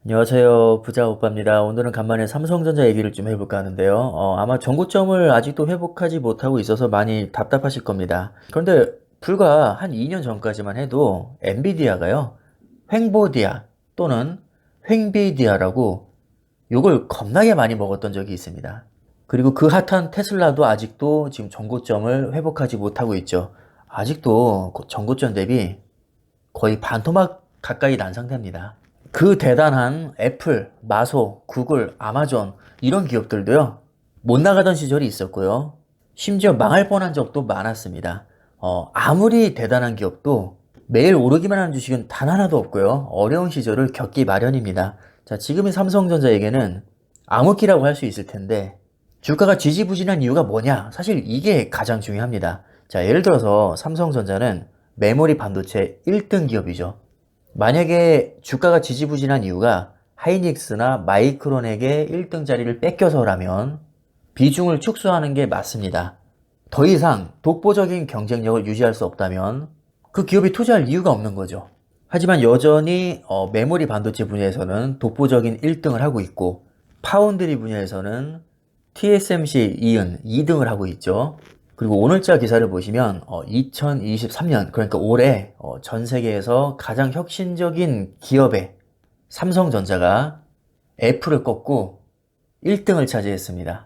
안녕하세요. 부자 오빠입니다. 오늘은 간만에 삼성전자 얘기를 좀 해볼까 하는데요. 아마 전고점을 아직도 회복하지 못하고 있어서 많이 답답하실 겁니다. 그런데 불과 한 2년 전까지만 해도 엔비디아가요, 횡보디아 또는 횡비디아라고 욕을 겁나게 많이 먹었던 적이 있습니다. 그리고 그 핫한 테슬라도 아직도 지금 전고점을 회복하지 못하고 있죠. 아직도 그 전고점 대비 거의 반토막 가까이 난 상태입니다. 그 대단한 애플, 마소, 구글, 아마존 이런 기업들도요. 못 나가던 시절이 있었고요. 심지어 망할 뻔한 적도 많았습니다. 아무리 대단한 기업도 매일 오르기만 하는 주식은 단 하나도 없고요. 어려운 시절을 겪기 마련입니다. 자, 지금의 삼성전자에게는 암흑기라고 할 수 있을 텐데 주가가 지지부진한 이유가 뭐냐? 사실 이게 가장 중요합니다. 자, 예를 들어서 삼성전자는 메모리 반도체 1등 기업이죠. 만약에 주가가 지지부진한 이유가 하이닉스나 마이크론에게 1등 자리를 뺏겨서라면 비중을 축소하는 게 맞습니다. 더 이상 독보적인 경쟁력을 유지할 수 없다면 그 기업이 투자할 이유가 없는 거죠. 하지만 여전히 메모리 반도체 분야에서는 독보적인 1등을 하고 있고 파운드리 분야에서는 TSMC 이은 2등을 하고 있죠. 그리고 오늘자 기사를 보시면 2023년 그러니까 올해 전 세계에서 가장 혁신적인 기업의 삼성전자가 애플을 꺾고 1등을 차지했습니다.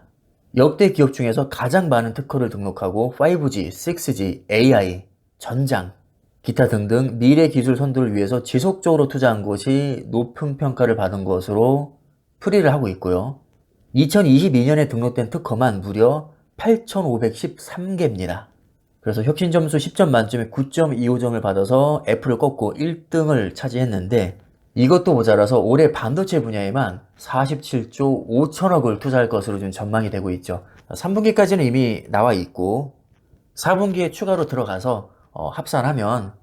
역대 기업 중에서 가장 많은 특허를 등록하고 5G, 6G, AI, 전장, 기타 등등 미래 기술 선도를 위해서 지속적으로 투자한 것이 높은 평가를 받은 것으로 풀이를 하고 있고요. 2022년에 등록된 특허만 무려 8,513개입니다. 그래서 혁신 점수 10점 만점에 9.25점을 받아서 애플을 꺾고 1등을 차지했는데 이것도 모자라서 올해 반도체 분야에만 47조 5천억을 투자할 것으로 좀 전망이 되고 있죠. 3분기까지는 이미 나와 있고 4분기에 추가로 들어가서 합산하면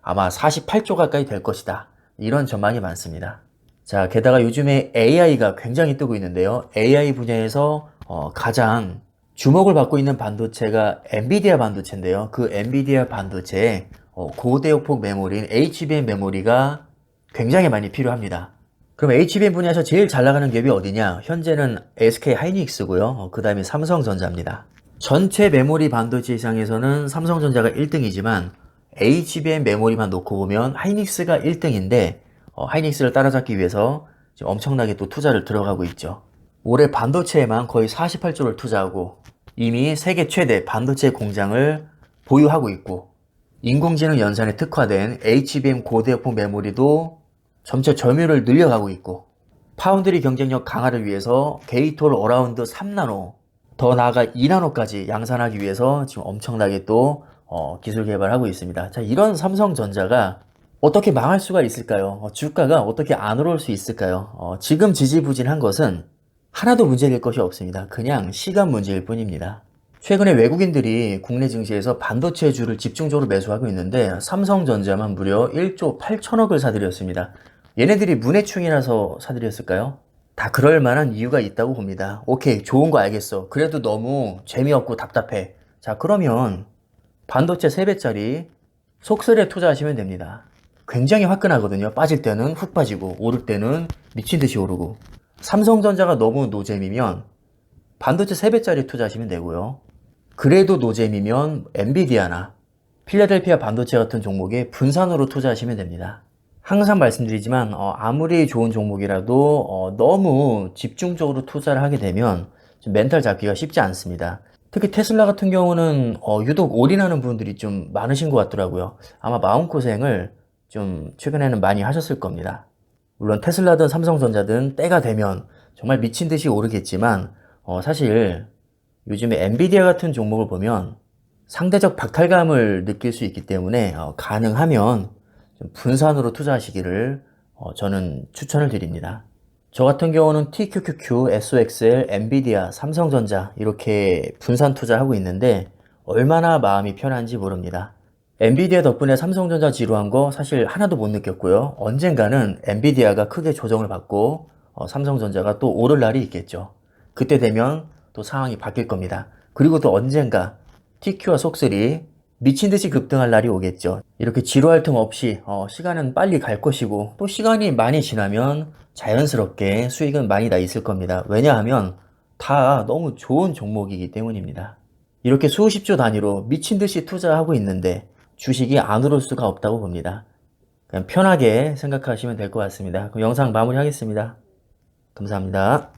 아마 48조 가까이 될 것이다. 이런 전망이 많습니다. 자, 게다가 요즘에 AI가 굉장히 뜨고 있는데요. AI 분야에서 가장 주목을 받고 있는 반도체가 엔비디아 반도체인데요. 그 엔비디아 반도체에 고대역폭 메모리인 HBM 메모리가 굉장히 많이 필요합니다. 그럼 HBM 분야에서 제일 잘 나가는 기업이 어디냐? 현재는 SK 하이닉스고요. 그 다음에 삼성전자입니다. 전체 메모리 반도체 시장에서는 삼성전자가 1등이지만 HBM 메모리만 놓고 보면 하이닉스가 1등인데 하이닉스를 따라잡기 위해서 지금 엄청나게 또 투자를 들어가고 있죠. 올해 반도체에만 거의 48조를 투자하고 이미 세계 최대 반도체 공장을 보유하고 있고 인공지능 연산에 특화된 HBM 고대역폭 메모리도 점차 점유율을 늘려가고 있고 파운드리 경쟁력 강화를 위해서 게이트 올 어라운드 3나노 더 나아가 2나노까지 양산하기 위해서 지금 엄청나게 또 기술 개발하고 있습니다. 자, 이런 삼성전자가 어떻게 망할 수가 있을까요? 주가가 어떻게 안 오를 수 있을까요? 지금 지지부진한 것은 하나도 문제될 것이 없습니다. 그냥 시간 문제일 뿐입니다. 최근에 외국인들이 국내 증시에서 반도체주를 집중적으로 매수하고 있는데 삼성전자만 무려 1조 8천억을 사들였습니다. 얘네들이 문해충이라서 사들였을까요? 다 그럴 만한 이유가 있다고 봅니다. 오케이, 좋은 거 알겠어. 그래도 너무 재미없고 답답해. 자, 그러면 반도체 3배짜리 속설에 투자하시면 됩니다. 굉장히 화끈하거든요. 빠질 때는 훅 빠지고 오를 때는 미친 듯이 오르고. 삼성전자가 너무 노잼이면 반도체 3배짜리 투자하시면 되고요. 그래도 노잼이면 엔비디아나 필라델피아 반도체 같은 종목에 분산으로 투자하시면 됩니다. 항상 말씀드리지만 아무리 좋은 종목이라도 너무 집중적으로 투자를 하게 되면 좀 멘탈 잡기가 쉽지 않습니다. 특히 테슬라 같은 경우는 유독 올인하는 분들이 좀 많으신 것 같더라고요. 아마 마음고생을 좀 최근에는 많이 하셨을 겁니다. 물론 테슬라든 삼성전자든 때가 되면 정말 미친 듯이 오르겠지만 사실 요즘에 엔비디아 같은 종목을 보면 상대적 박탈감을 느낄 수 있기 때문에 가능하면 좀 분산으로 투자하시기를 저는 추천을 드립니다. 저 같은 경우는 TQQQ, SOXL, 엔비디아, 삼성전자 이렇게 분산 투자하고 있는데 얼마나 마음이 편한지 모릅니다. 엔비디아 덕분에 삼성전자 지루한 거 사실 하나도 못 느꼈고요. 언젠가는 엔비디아가 크게 조정을 받고 삼성전자가 또 오를 날이 있겠죠. 그때 되면 또 상황이 바뀔 겁니다. 그리고 또 언젠가 TQ와 속슬이 미친 듯이 급등할 날이 오겠죠. 이렇게 지루할 틈 없이 시간은 빨리 갈 것이고 또 시간이 많이 지나면 자연스럽게 수익은 많이 나 있을 겁니다. 왜냐하면 다 너무 좋은 종목이기 때문입니다. 이렇게 수십조 단위로 미친 듯이 투자하고 있는데 주식이 안 오를 수가 없다고 봅니다. 그냥 편하게 생각하시면 될 것 같습니다. 그럼 영상 마무리하겠습니다. 감사합니다.